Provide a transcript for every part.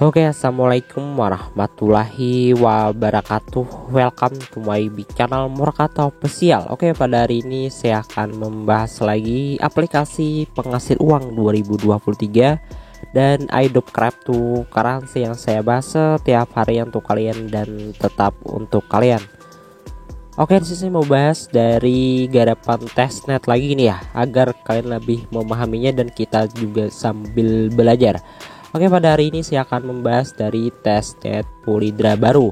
Oke, assalamualaikum warahmatullahi wabarakatuh. Welcome to my channel Morakata Official. Oke, pada hari ini saya akan membahas lagi aplikasi penghasil uang 2023 dan Adobe Cryptocurrency yang saya bahas setiap hari untuk kalian dan tetap untuk kalian. Oke, di sini saya mau bahas dari garapan testnet lagi nih ya, agar kalian lebih memahaminya dan kita juga sambil belajar. Oke, pada hari ini saya akan membahas dari testnet Polydra baru,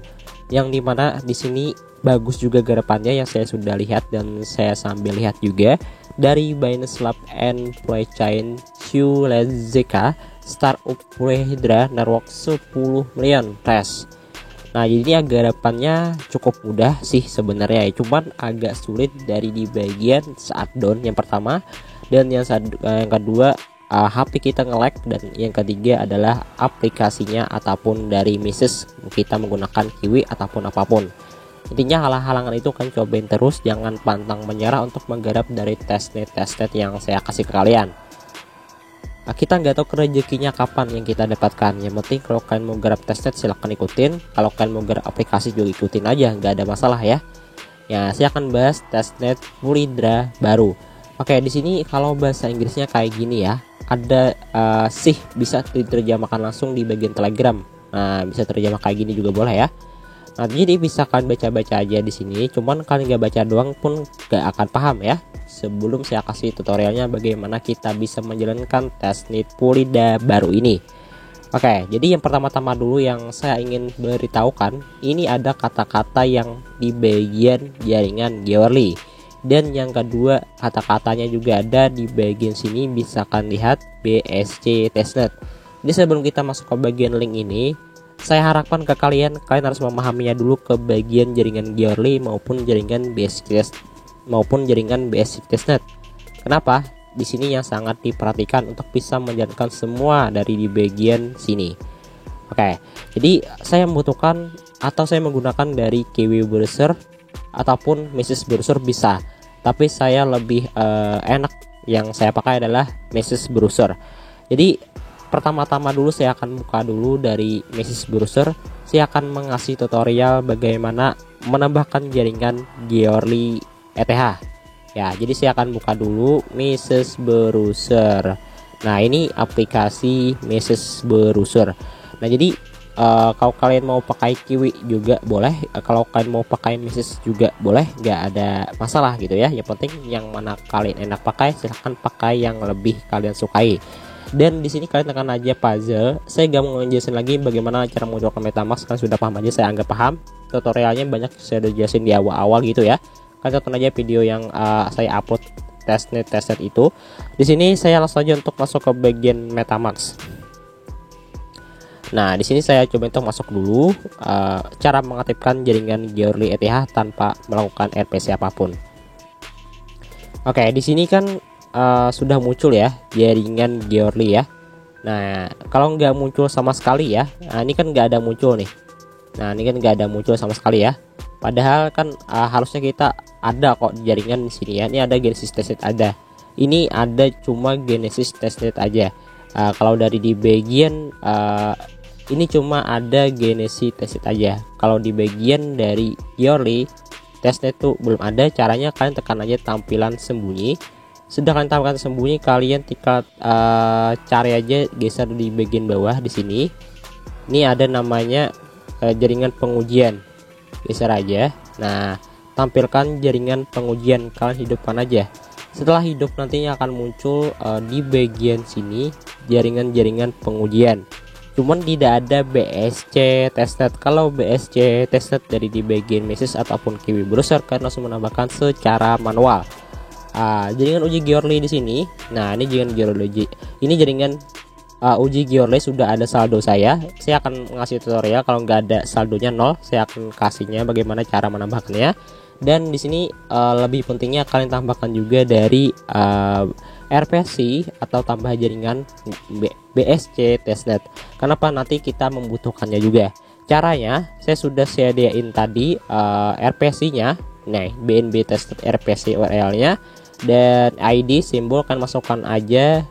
yang dimana di sini bagus juga garapannya yang saya sudah lihat dan saya sambil lihat juga dari Binance Lab and Blockchain Zk Startup Polydra Network 10 million test. Nah, jadi garapannya cukup mudah sih sebenarnya ya, cuman agak sulit dari di bagian saat down yang pertama, dan yang kedua HP kita nge-lag, dan yang ketiga adalah aplikasinya ataupun dari message kita menggunakan Kiwi ataupun apapun. Intinya halangan itu kan cobain terus, jangan pantang menyerah untuk menggarap dari testnet yang saya kasih ke kalian. Kita nggak tahu rezekinya kapan yang kita dapatkan. Yang penting kalau kalian mau garap testnet silahkan ikutin, kalau kalian mau garap aplikasi juga ikutin aja, nggak ada masalah ya. Ya, saya akan bahas testnet Polydra baru. Oke, di sini kalau bahasa Inggrisnya kayak gini ya. Ada sih bisa diterjemahkan langsung di bagian Telegram. Nah, bisa terjemah kayak gini juga boleh ya. Nah, jadi bisa kalian baca-baca aja di sini. Cuman kalian nggak baca doang pun gak akan paham ya. Sebelum saya kasih tutorialnya bagaimana kita bisa menjalankan testnet Polydra baru ini. Oke, jadi yang pertama-tama dulu yang saya ingin beritahukan, ini ada kata-kata yang di bagian jaringan Georly. Dan yang kedua, kata-katanya juga ada di bagian sini, bisa kalian lihat BSC testnet. Jadi sebelum kita masuk ke bagian link ini, saya harapkan ke kalian harus memahaminya dulu ke bagian jaringan Georly maupun jaringan BSC testnet. Kenapa? Di sini yang sangat diperhatikan untuk bisa menjalankan semua dari di bagian sini. Oke, jadi saya membutuhkan atau saya menggunakan dari Kiwi browser ataupun message browser bisa, tapi saya lebih enak yang saya pakai adalah message browser. Jadi pertama-tama dulu saya akan buka dulu dari message browser. Saya akan mengasih tutorial bagaimana menambahkan jaringan Georly ETH ya. Jadi saya akan buka dulu message browser. Nah, ini aplikasi message browser. Nah, jadi kalau kalian mau pakai Kiwi juga boleh, kalau kalian mau pakai message juga boleh, nggak ada masalah gitu ya. Yang penting yang mana kalian enak pakai, silahkan pakai yang lebih kalian sukai. Dan di sini kalian tekan aja puzzle. Saya nggak mau ngejelasin lagi bagaimana cara mengunjukkan MetaMask, kan sudah paham aja, saya anggap paham. Tutorialnya banyak saya udah jelasin di awal-awal gitu ya. Kalian tonton aja video yang saya upload testnet itu. Di sini saya langsung aja untuk masuk ke bagian MetaMask. Nah, di sini saya coba untuk masuk dulu cara mengaktifkan jaringan Georly ETH tanpa melakukan RPC apapun. Oke, di sini kan sudah muncul ya jaringan Georly ya. Nah, kalau nggak muncul sama sekali ya, nah ini kan nggak ada muncul nih. Nah, ini kan nggak ada muncul sama sekali ya. Padahal kan harusnya kita ada kok jaringan di sini ya. Ini ada Genesis testnet ada. Ini ada cuma Genesis testnet aja. Kalau dari di bagian ini cuma ada Genesis testnet aja. Kalau di bagian dari Georly testnet tuh belum ada. Caranya kalian tekan aja tampilan sembunyi. Sudah kalian tampilan sembunyi, kalian tinggal cari aja, geser di bagian bawah di sini. Ini ada namanya jaringan pengujian. Geser aja. Nah, tampilkan jaringan pengujian, kalian hidupkan aja. Setelah hidup nantinya akan muncul di bagian sini jaringan pengujian. Cuman tidak ada BSC testnet. Kalau BSC testnet dari di bagian message ataupun Kiwi browser, kalian langsung menambahkan secara manual. Jaringan uji Georly di sini. Nah, ini jaringan Georly. Ini jaringan uji Georly sudah ada saldo saya. Saya akan ngasih tutorial kalau nggak ada saldonya 0, saya akan kasihnya bagaimana cara menambahkannya. Dan di sini lebih pentingnya kalian tambahkan juga dari RPC atau tambah jaringan BSC testnet. Kenapa? Nanti kita membutuhkannya juga. Caranya saya sudah sediain tadi RPC-nya. Nah, BNB testnet RPC URL-nya dan ID simbol kan masukkan aja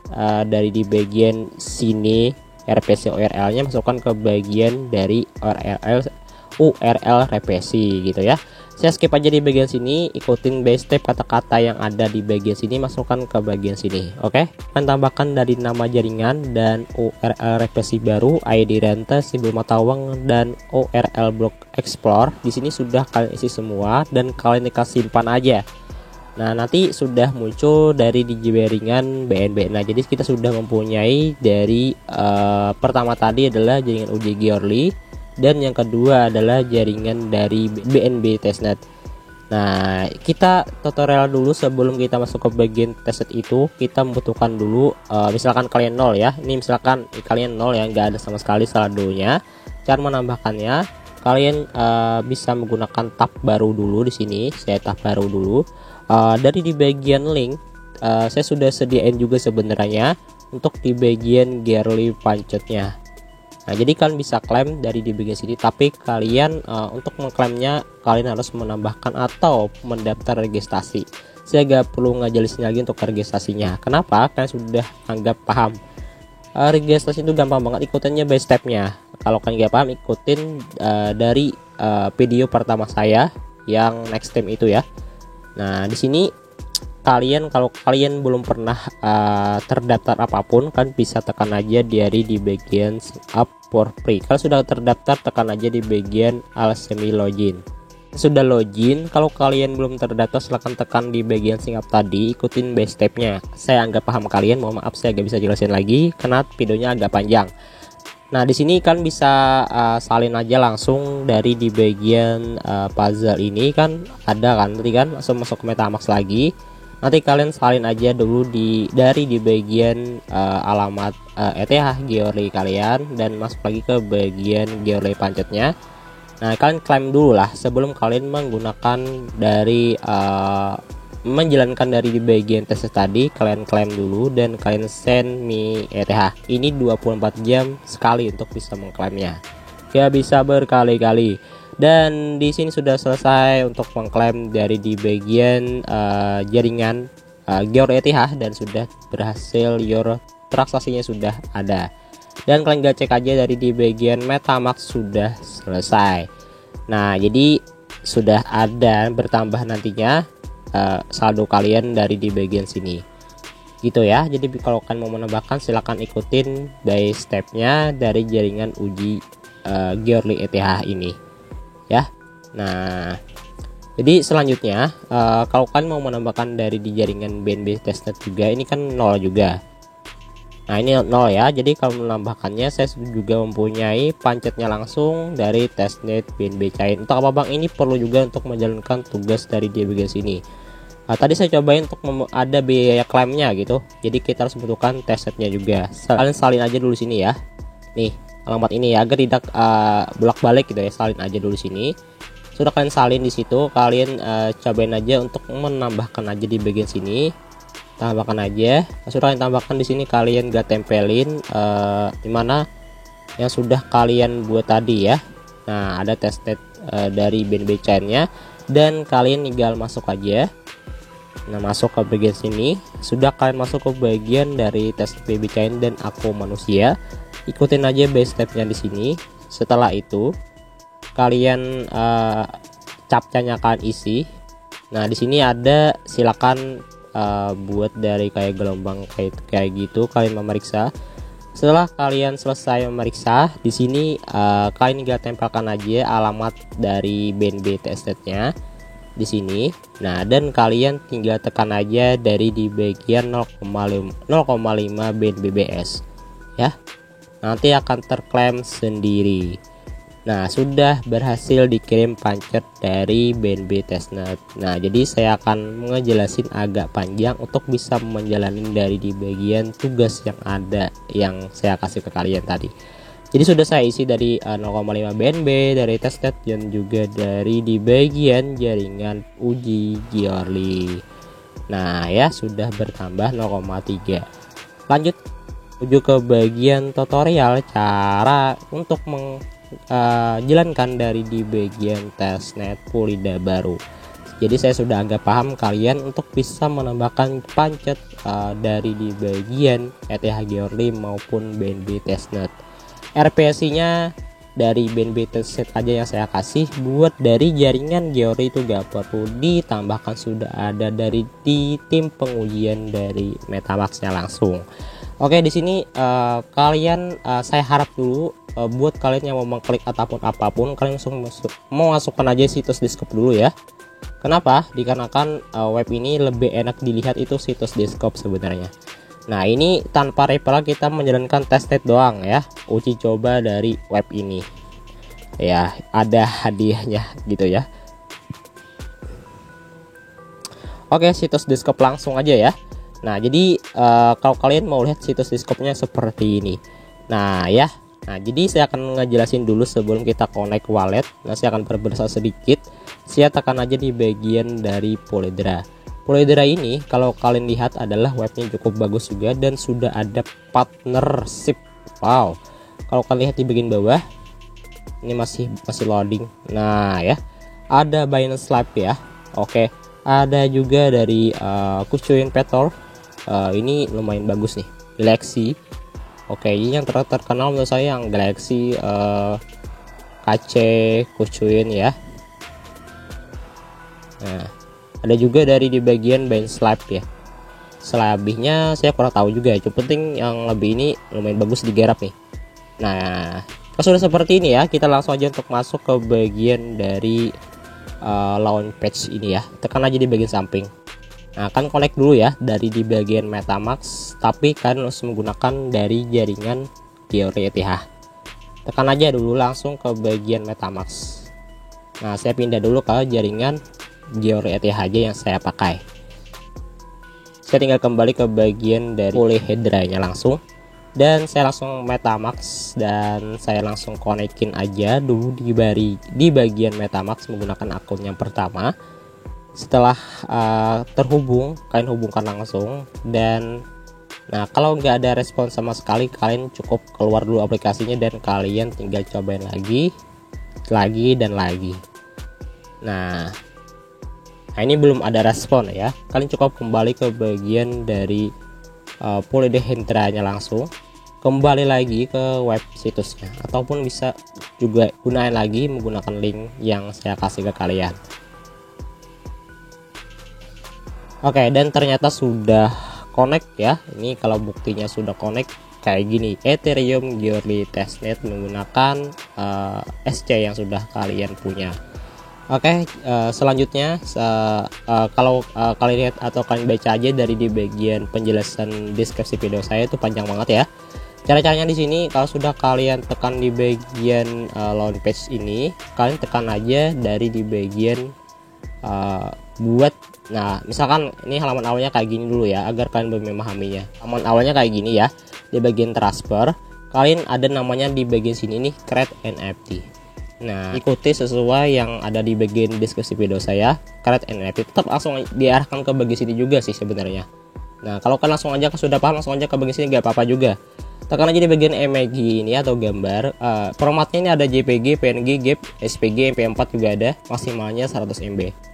dari di bagian sini RPC URL-nya masukkan ke bagian dari URL revisi gitu ya. Saya skip aja di bagian sini, ikutin by step kata-kata yang ada di bagian sini, masukkan ke bagian sini. Oke, akan tambahkan dari nama jaringan dan URL revisi baru, ID rente, simbol mata uang, dan URL block explore. Di sini sudah kalian isi semua dan kalian dikasih simpan aja. Nah, nanti sudah muncul dari di jaringan BNB. Nah, jadi kita sudah mempunyai dari pertama tadi adalah jaringan uji Georly, dan yang kedua adalah jaringan dari BNB testnet. Nah, kita tutorial dulu sebelum kita masuk ke bagian testnet itu. Kita membutuhkan dulu misalkan kalian 0 ya. Ini misalkan kalian 0 ya, nggak ada sama sekali saldonya. Cara menambahkannya, kalian bisa menggunakan tab baru dulu di sini. Saya tab baru dulu. Dari di bagian link saya sudah sediain juga sebenarnya untuk di bagian Georly pancetnya. Nah, jadi kalian bisa klaim dari di bagian sini, tapi kalian untuk mengklaimnya kalian harus menambahkan atau mendaftar registrasi. Saya gak perlu ngejelasin lagi untuk registrasinya. Kenapa? Kalian sudah anggap paham. Registrasi itu gampang banget, ikutannya by stepnya. Kalau kalian gak paham, ikutin dari video pertama saya yang next time itu ya. Nah, di sini kalian kalau kalian belum pernah terdaftar apapun, kan bisa tekan aja di bagian sign up for free. Kalau sudah terdaftar, tekan aja di bagian alchemy login. Sudah login, kalau kalian belum terdaftar silahkan tekan di bagian sign up tadi, ikutin by stepnya. Saya anggap paham kalian, mohon maaf saya gak bisa jelasin lagi karena videonya agak panjang. Nah, di sini kan bisa salin aja langsung dari di bagian puzzle ini, kan ada kan tadi kan, langsung masuk ke MetaMask lagi. Nanti kalian salin aja dulu dari di bagian alamat ETH Georly kalian dan masuk lagi ke bagian Georly pancetnya. Nah, kalian klaim dulu lah sebelum kalian menggunakan dari menjalankan dari di bagian tes tadi. Kalian klaim dulu dan kalian send me ETH. Ini 24 jam sekali untuk bisa mengklaimnya. Ya, bisa berkali-kali. Dan di sini sudah selesai untuk mengklaim dari di bagian jaringan Georly ETH dan sudah berhasil, your transaksinya sudah ada. Dan kalian gak cek aja dari di bagian MetaMask sudah selesai. Nah, jadi sudah ada bertambah nantinya saldo kalian dari di bagian sini. Gitu ya. Jadi kalau kalian mau menambahkan silahkan ikutin by stepnya dari jaringan uji Georly ETH ini. Ya, nah jadi selanjutnya kalau kalian mau menambahkan dari di jaringan BNB testnet juga, ini kan 0 juga. Nah, ini 0 ya, jadi kalau menambahkannya saya juga mempunyai pancetnya langsung dari testnet BNB Chain. Untuk apa bang? Ini perlu juga untuk menjalankan tugas dari di bagian sini. Tadi saya cobain untuk ada biaya klaimnya gitu, jadi kita harus membutuhkan testnetnya juga. Kalian salin aja dulu sini ya, nih alamat ini ya, agar tidak bolak-balik gitu ya. Salin aja dulu sini. Sudah kalian salin di situ, kalian cobain aja untuk menambahkan aja di bagian sini. Tambahkan aja. Sudah kalian tambahkan di sini, kalian gak tempelin dimana yang sudah kalian buat tadi ya. Nah, ada testnet dari BNB Chain-nya dan kalian tinggal masuk aja. Nah, masuk ke bagian sini. Sudah kalian masuk ke bagian dari tes BNB Chain dan aku manusia. Ikutin aja by stepnya di sini. Setelah itu kalian captcha-nya kalian isi. Nah, di sini ada silakan buat dari kayak gelombang kayak gitu, kalian memeriksa. Setelah kalian selesai memeriksa, di sini kalian tinggal tempelkan aja alamat dari BNB testnetnya di sini. Nah, dan kalian tinggal tekan aja dari di bagian 0,5 BNBBS ya. Nanti akan terklaim sendiri. Nah, sudah berhasil dikirim pancet dari BNB testnet. Nah, jadi saya akan ngejelasin agak panjang untuk bisa menjalani dari di bagian tugas yang ada yang saya kasih ke kalian tadi. Jadi sudah saya isi dari 0,5 BNB dari testnet dan juga dari di bagian jaringan uji Georly. Nah, ya sudah bertambah 0,3. Lanjut menuju ke bagian tutorial cara untuk menjalankan dari di bagian testnet Polida baru. Jadi saya sudah agak paham kalian untuk bisa menambahkan pancet dari di bagian ETH Georly maupun BNB testnet. RPC nya dari BNB testnet aja yang saya kasih. Buat dari jaringan Georly itu gak perlu ditambahkan, sudah ada dari di tim pengujian dari MetaMask nya langsung. Oke, di sini kalian saya harap dulu buat kalian yang mau mengklik ataupun apapun, kalian langsung mau masukkan aja situs Discovery dulu ya. Kenapa? Dikarenakan web ini lebih enak dilihat itu situs Discovery sebenarnya. Nah, ini tanpa referral kita menjalankan testnet doang ya, uji coba dari web ini. Ya, ada hadiahnya gitu ya. Oke, situs Discovery langsung aja ya. Nah, jadi kalau kalian mau lihat situs Discovery-nya seperti ini. Nah, ya. Nah, jadi saya akan ngejelasin dulu sebelum kita connect wallet. Nah, saya akan berbahasa sedikit. Saya tekan aja di bagian dari Polydra. Polydra ini kalau kalian lihat adalah webnya cukup bagus juga dan sudah ada partnership. Wow. Kalau kalian lihat di bagian bawah, ini masih loading. Nah, ya. Ada Binance Live ya. Oke. Ada juga dari Kucoin Petor. Ini lumayan bagus nih, Galaxy. Oke, ini yang terkenal menurut saya yang Galaxy, KC, Kucoin ya. Nah, ada juga dari di bagian Binance Live ya. Selebihnya saya kurang tahu juga. Yang penting yang lebih ini lumayan bagus digarap nih. Nah, kalau sudah seperti ini ya, kita langsung aja untuk masuk ke bagian dari launch page ini ya. Tekan aja di bagian samping. Nah, kan connect dulu ya dari di bagian MetaMask, tapi kan harus menggunakan dari jaringan Georly ETH. Tekan aja dulu langsung ke bagian MetaMask. Nah, saya pindah dulu ke jaringan Georly ETH aja yang saya pakai. Saya tinggal kembali ke bagian dari polyhedra-nya langsung, dan saya langsung MetaMask dan saya langsung konekin aja dulu di bagian MetaMask menggunakan akun yang pertama. Setelah terhubung, kalian hubungkan langsung, dan nah kalau nggak ada respon sama sekali, kalian cukup keluar dulu aplikasinya dan kalian tinggal cobain lagi dan lagi. Nah, ini belum ada respon ya, kalian cukup kembali ke bagian dari polyhedra-nya langsung, kembali lagi ke web situsnya, ataupun bisa juga gunain lagi menggunakan link yang saya kasih ke kalian. Oke, dan ternyata sudah connect ya. Ini kalau buktinya sudah connect kayak gini, Ethereum Georly testnet menggunakan SC yang sudah kalian punya. Oke, selanjutnya kalau kalian lihat atau kalian baca aja dari di bagian penjelasan deskripsi video saya, itu panjang banget ya. Cara-caranya di sini, kalau sudah kalian tekan di bagian launch page ini, kalian tekan aja dari di bagian buat. Nah, misalkan ini halaman awalnya kayak gini dulu ya, agar kalian lebih memahaminya. Halaman awalnya kayak gini ya. Di bagian transfer, kalian ada namanya di bagian sini nih, create NFT. Nah, ikuti sesuai yang ada di bagian deskripsi video saya, create NFT. Tetap langsung diarahkan ke bagian sini juga sih sebenarnya. Nah, kalau kalian langsung aja sudah paham, langsung aja ke bagian sini, gak apa-apa juga. Tekan aja di bagian img ini atau gambar. Formatnya ini ada JPG, PNG, GIF, SPG, MP4 juga ada. Maksimalnya 100 MB.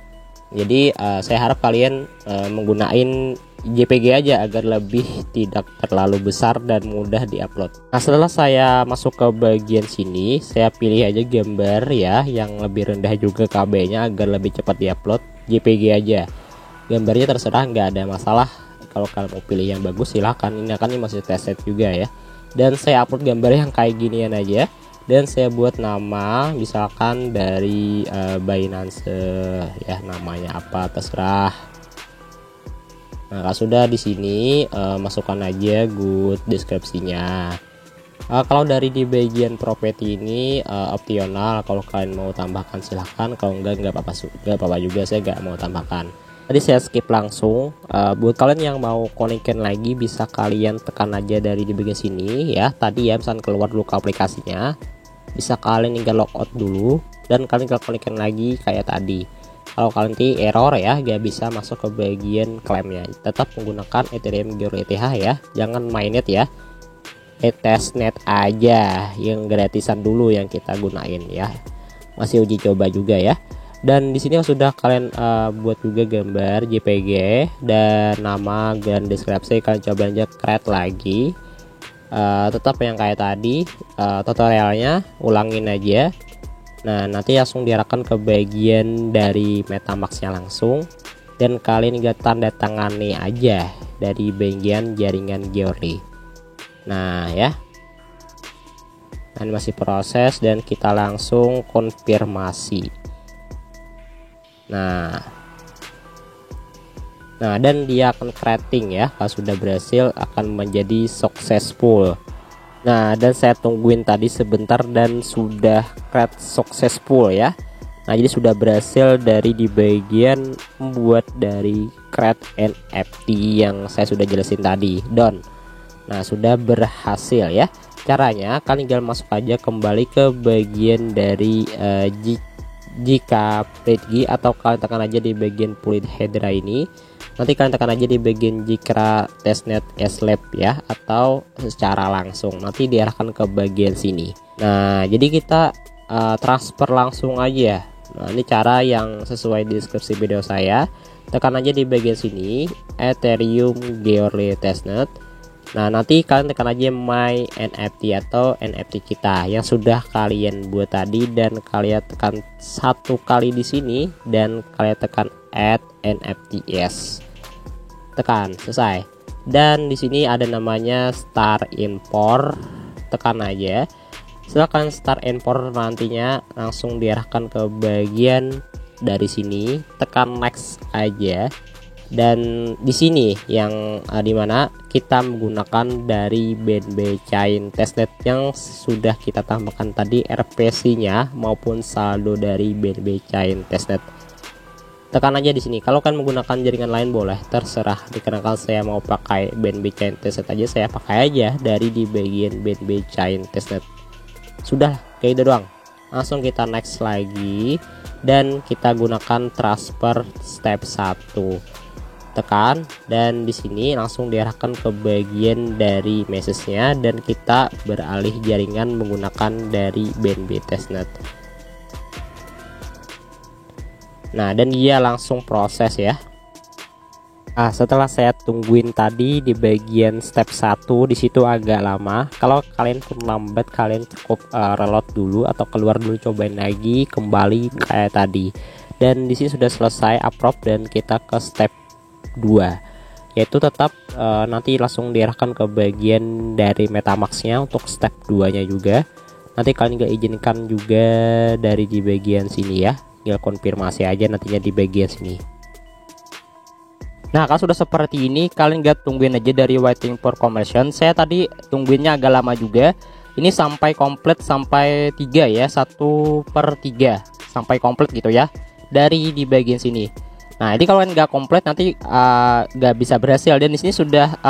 Jadi saya harap kalian menggunakan JPG aja agar lebih tidak terlalu besar dan mudah diupload. Nah, setelah saya masuk ke bagian sini, saya pilih aja gambar ya yang lebih rendah juga KB-nya agar lebih cepat diupload. JPG aja. Gambarnya terserah, nggak ada masalah. Kalau kalian mau pilih yang bagus silahkan. Ini masih test juga ya. Dan saya upload gambar yang kayak ginian aja. Dan saya buat nama misalkan dari Binance ya, namanya apa terserah. Nah, kalau sudah di sini masukkan aja good deskripsinya. Kalau dari di bagian properti ini opsional, kalau kalian mau tambahkan silahkan, kalau enggak nggak apa-apa juga, saya nggak mau tambahkan. Tadi saya skip langsung. Buat kalian yang mau konekin lagi, bisa kalian tekan aja dari di bagian sini ya. Tadi ya, misalkan keluar dulu ke aplikasinya, bisa kalian tinggal logout dulu dan kalian konekin lagi kayak tadi. Kalau kalian nanti error ya, gak bisa masuk ke bagian klaimnya. Tetap menggunakan Ethereum Georly ETH ya, jangan mainnet ya. Testnet aja yang gratisan dulu yang kita gunain ya. Masih uji coba juga ya. Dan di sini sudah kalian buat juga gambar JPG dan nama dan deskripsi. Kalian coba aja create lagi, tetap yang kayak tadi, tutorialnya ulangin aja. Nah, nanti langsung diarahkan ke bagian dari MetaMask-nya langsung, dan kalian tinggal tanda tangani aja dari bagian jaringan Georly. Nah ya, dan masih proses dan kita langsung konfirmasi. Nah dan dia akan creating ya, kalau sudah berhasil akan menjadi successful. Nah, dan saya tungguin tadi sebentar dan sudah create successful ya. Nah, jadi sudah berhasil dari di bagian membuat dari create NFT yang saya sudah jelasin tadi, done. Nah, sudah berhasil ya. Caranya kalian tinggal masuk aja kembali ke bagian dari jika PG, atau kalian tekan aja di bagian Fluid Hydra ini. Nanti kalian tekan aja di bagian jika testnet slab ya, atau secara langsung nanti diarahkan ke bagian sini. Nah, jadi kita transfer langsung aja. Nah, ini cara yang sesuai di deskripsi video saya. Tekan aja di bagian sini Ethereum Georly testnet. Nah, nanti kalian tekan aja my NFT atau NFT kita yang sudah kalian buat tadi, dan kalian tekan satu kali di sini dan kalian tekan add NFTs. Tekan selesai. Dan di sini ada namanya start import. Tekan aja. Silakan start import, nantinya langsung diarahkan ke bagian dari sini. Tekan next aja. Dan di sini yang dimana kita menggunakan dari BNB Chain Testnet yang sudah kita tambahkan tadi RPC nya maupun saldo dari BNB Chain Testnet. Tekan aja di sini. Kalau kan menggunakan jaringan lain boleh, terserah. Dikarenakan saya mau pakai BNB Chain Testnet aja, saya pakai aja dari di bagian BNB Chain Testnet. Sudah kayak itu doang. Langsung kita next lagi dan kita gunakan transfer step 1. Tekan, dan di sini langsung diarahkan ke bagian dari message-nya, dan kita beralih jaringan menggunakan dari BNB testnet. Nah, dan dia langsung proses ya. Nah, setelah saya tungguin tadi di bagian step 1, di situ agak lama. Kalau kalian pun lambat, kalian cukup reload dulu atau keluar dulu, cobain lagi kembali kayak tadi. Dan di sini sudah selesai approve, dan kita ke step 2, yaitu tetap nanti langsung diarahkan ke bagian dari MetaMask-nya untuk step 2 nya juga. Nanti kalian juga izinkan juga dari di bagian sini ya, tinggal konfirmasi aja nantinya di bagian sini. Nah, kalau sudah seperti ini, kalian gak tungguin aja dari waiting for conversion. Saya tadi tungguinnya agak lama juga, ini sampai komplit, sampai 3 ya, 1/3 sampai komplit gitu ya, dari di bagian sini. Nah, jadi kalau nggak komplit nanti nggak bisa berhasil, dan di sini sudah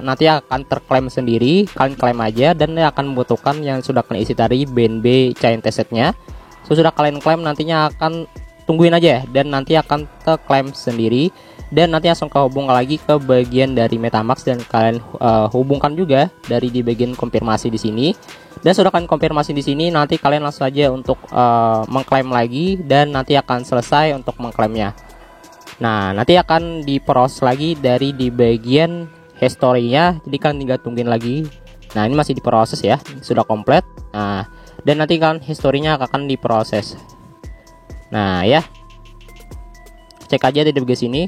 nanti akan terklaim sendiri. Kalian klaim aja, dan akan membutuhkan yang sudah kalian isi tadi BNB Chain Testnet-nya. Sudah kalian klaim, nantinya akan tungguin aja, dan nanti akan terklaim sendiri, dan nanti langsung kehubung lagi ke bagian dari MetaMask, dan kalian hubungkan juga dari di bagian konfirmasi di sini. Dan sudah kalian konfirmasi di sini, nanti kalian langsung aja untuk mengklaim lagi, dan nanti akan selesai untuk mengklaimnya. Nah, nanti akan diproses lagi dari di bagian history-nya, jadi kan tinggal tungguin lagi. Nah, ini masih diproses ya, sudah komplit. Nah, dan nanti kan historinya akan diproses. Nah ya, cek aja di bagian sini,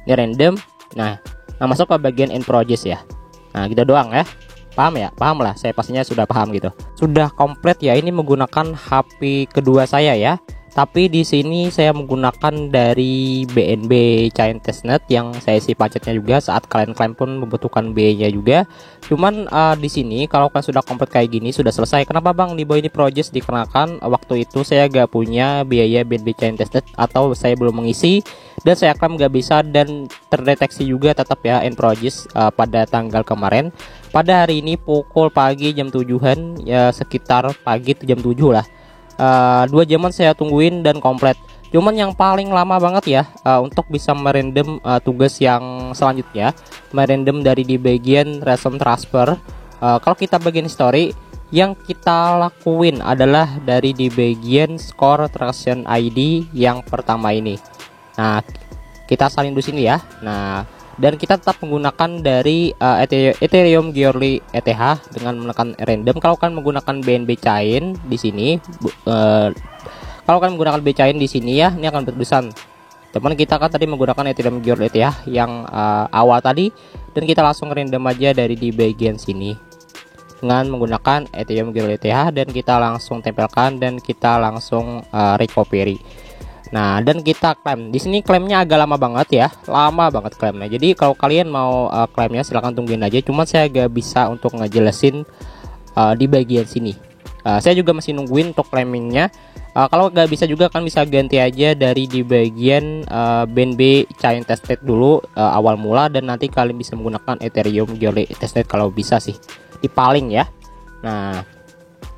ini random. Nah, masuk ke bagian in progress ya. Nah, gitu doang ya. Paham ya? Paham lah, saya pastinya sudah paham gitu. Sudah komplit ya, ini menggunakan HP kedua saya ya. Tapi di sini saya menggunakan dari BNB Chain Testnet yang saya isi packetnya juga. Saat kalian klaim pun membutuhkan B-nya juga. Cuman di sini kalau kalian sudah komplit kayak gini sudah selesai. Kenapa bang di bawah ini project? Dikarenakan waktu itu saya gak punya biaya BNB Chain Testnet atau saya belum mengisi, dan saya klaim gak bisa, dan terdeteksi juga tetap ya in progress pada tanggal kemarin. Pada hari ini pukul pagi jam 7-an ya, sekitar pagi jam 7 lah. 2 jaman saya tungguin dan komplit. Cuman yang paling lama banget ya untuk bisa merandom tugas yang selanjutnya, merandom dari di bagian resume transfer. Kalau kita bagian history, yang kita lakuin adalah dari di bagian Score Transaction ID yang pertama ini. Nah, kita salin dulu sini ya. Nah, dan kita tetap menggunakan dari Ethereum Goerli ETH dengan menekan random. Kalau kalian menggunakan BNB Chain di sini, kalau kalian menggunakan B Chain di sini ya, ini akan bertulisan. Teman kita kan tadi menggunakan Ethereum Goerli ETH yang awal tadi, dan kita langsung random aja dari di bagian sini dengan menggunakan Ethereum Goerli ETH, dan kita langsung tempelkan dan kita langsung recovery. Nah, dan kita klaim. Di sini klaimnya agak lama banget ya, lama banget klaimnya. Jadi kalau kalian mau klaimnya silahkan tungguin aja. Cuman saya gak bisa untuk ngejelasin di bagian sini. Saya juga masih nungguin untuk claimingnya. Kalau gak bisa juga kan bisa ganti aja dari di bagian BNB Chain Testnet dulu awal mula, dan nanti kalian bisa menggunakan Ethereum Goerli Testnet kalau bisa sih. Dipaling ya. Nah,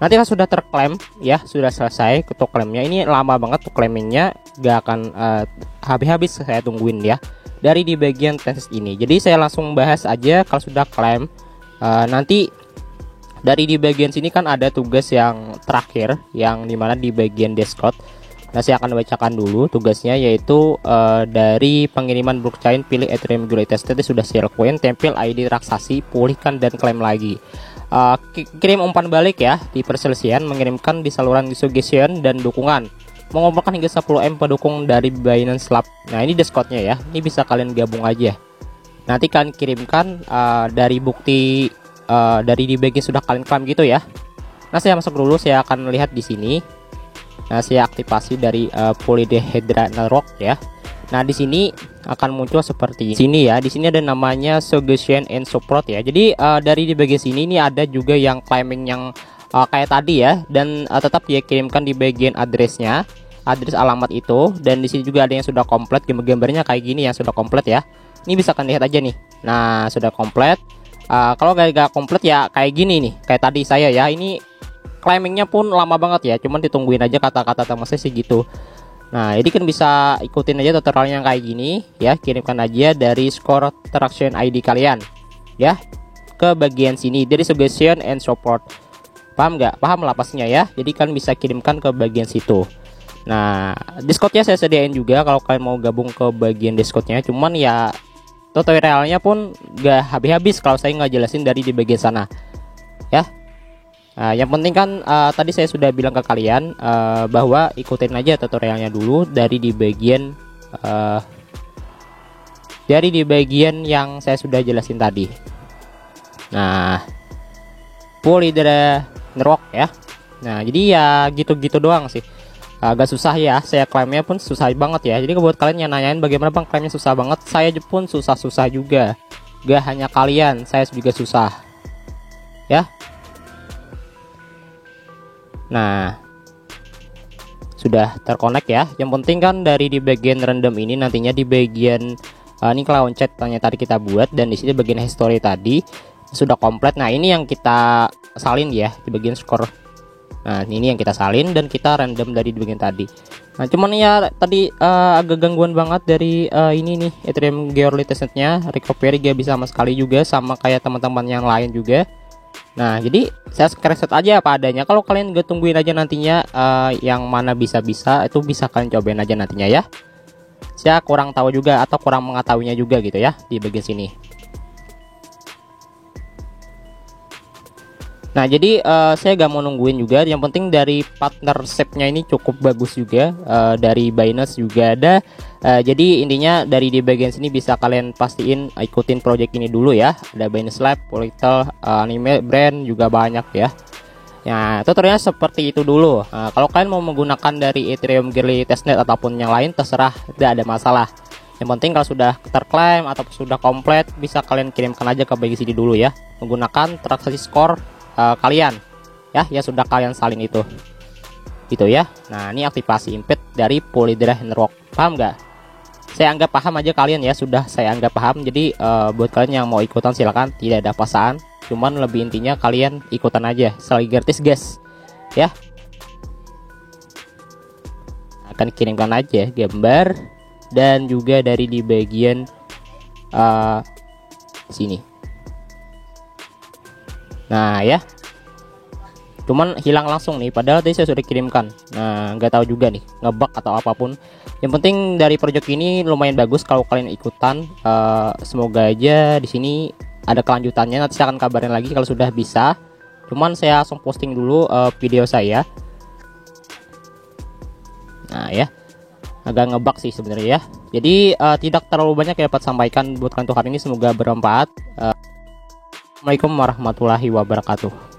nanti kalau sudah terklaim ya, sudah selesai untuk klaimnya. Ini lama banget tuh claimingnya, gak akan habis-habis saya tungguin ya dari di bagian tes ini. Jadi saya langsung bahas aja kalau sudah klaim. Nanti dari di bagian sini kan ada tugas yang terakhir, yang dimana di bagian Discord. Nah, saya akan bacakan dulu tugasnya, yaitu dari pengiriman blockchain, pilih Ethereum Goerli Testnet sudah saya lakuin, tempel ID transaksi, pulihkan dan klaim lagi. Kirim umpan balik ya di perselisihan, mengirimkan di saluran suggestion dan dukungan, mengumpulkan hingga 10M pendukung dari Binance Lab. Nah, ini Discordnya ya, ini bisa kalian gabung aja. Nanti kalian kirimkan dari bukti dari di bagian sudah kalian klaim gitu ya. Nah, saya masuk dulu, saya akan lihat di sini. Nah, saya aktifasi dari Polydehedra Network ya. Nah, di sini akan muncul seperti sini ya. Di sini ada namanya Suggestion and Support ya. Jadi dari di bagian sini ini ada juga yang claiming yang kayak tadi ya, dan tetap dia kirimkan di bagian addressnya, address alamat itu. Dan di sini juga ada yang sudah komplit, gambar-gambarnya kayak gini yang sudah komplit ya. Ini bisa kalian lihat aja nih. Nah, sudah komplit. Kalau gak komplit ya kayak gini nih, kayak tadi saya ya. Ini claimingnya pun lama banget ya, cuman ditungguin aja kata-kata teman saya sih gitu. Nah, jadi kan bisa ikutin aja tutorialnya kayak gini ya. Kirimkan aja dari Score Transaction ID kalian ya ke bagian sini dari Suggestion and Support. Paham nggak? Paham lah pastinya ya. Jadi kalian bisa kirimkan ke bagian situ. Nah, Discordnya saya sediain juga kalau kalian mau gabung ke bagian Discordnya. Cuman ya tutorialnya pun gak habis-habis kalau saya nggak jelasin dari di bagian sana ya. Nah, yang penting kan tadi saya sudah bilang ke kalian bahwa ikutin aja tutorialnya dulu dari di bagian yang saya sudah jelasin tadi. Nah, Polydehedra Network ya. Nah, jadi ya gitu-gitu doang sih. Agak susah ya, saya klaimnya pun susah banget ya. Jadi buat kalian yang nanyain bagaimana bang klaimnya susah banget, saya pun susah-susah juga. Gak hanya kalian, saya juga susah ya. Nah, sudah terkonek ya. Yang penting kan dari di bagian random ini nantinya di bagian ini cloud chat tanya tadi kita buat, dan di sini bagian history tadi sudah komplit. Nah, ini yang kita salin ya di bagian score. Nah, ini yang kita salin dan kita random dari bagian tadi. Nah, cuman ya tadi agak gangguan banget dari ini nih Ethereum Goerli Testnetnya, recovery gak bisa sama sekali juga, sama kayak teman-teman yang lain juga. Nah, jadi saya screenshot aja apa adanya. Kalau kalian gak tungguin aja nantinya yang mana bisa-bisa, itu bisa kalian cobain aja nantinya ya. Saya kurang tahu juga atau kurang mengetahuinya juga gitu ya di bagian sini. Nah, jadi saya gak mau nungguin juga. Yang penting dari partnership-nya ini cukup bagus juga. Dari Binance juga ada. Jadi intinya dari di bagian sini bisa kalian pastiin ikutin project ini dulu ya. Ada Binance Lab, Polytel, Anime Brand juga banyak ya. Nah, tutorialnya seperti itu dulu. Kalau kalian mau menggunakan dari Ethereum Goerli Testnet ataupun yang lain terserah, tidak ada masalah. Yang penting kalau sudah terklaim atau sudah komplit, bisa kalian kirimkan aja ke bagian sini dulu ya, menggunakan transaksi score kalian ya, ya sudah kalian salin itu gitu ya. Nah, ini aktivasi impet dari Polydehedra Network. Paham nggak? Saya anggap paham aja kalian ya, sudah saya anggap paham. Jadi buat kalian yang mau ikutan silakan, tidak ada paksaan, cuman lebih intinya kalian ikutan aja selagi gratis guys ya. Akan kirimkan aja gambar dan juga dari di bagian sini. Nah ya, cuman hilang langsung nih, padahal tadi saya sudah kirimkan. Nah, nggak tahu juga nih ngebug atau apapun. Yang penting dari project ini lumayan bagus kalau kalian ikutan. Semoga aja di sini ada kelanjutannya. Nanti saya akan kabarin lagi kalau sudah bisa. Cuman saya langsung posting dulu video saya. Nah ya, agak ngebug sih sebenarnya ya. Jadi tidak terlalu banyak yang dapat sampaikan buat kalian hari ini. Semoga bermanfaat. Assalamualaikum warahmatullahi wabarakatuh.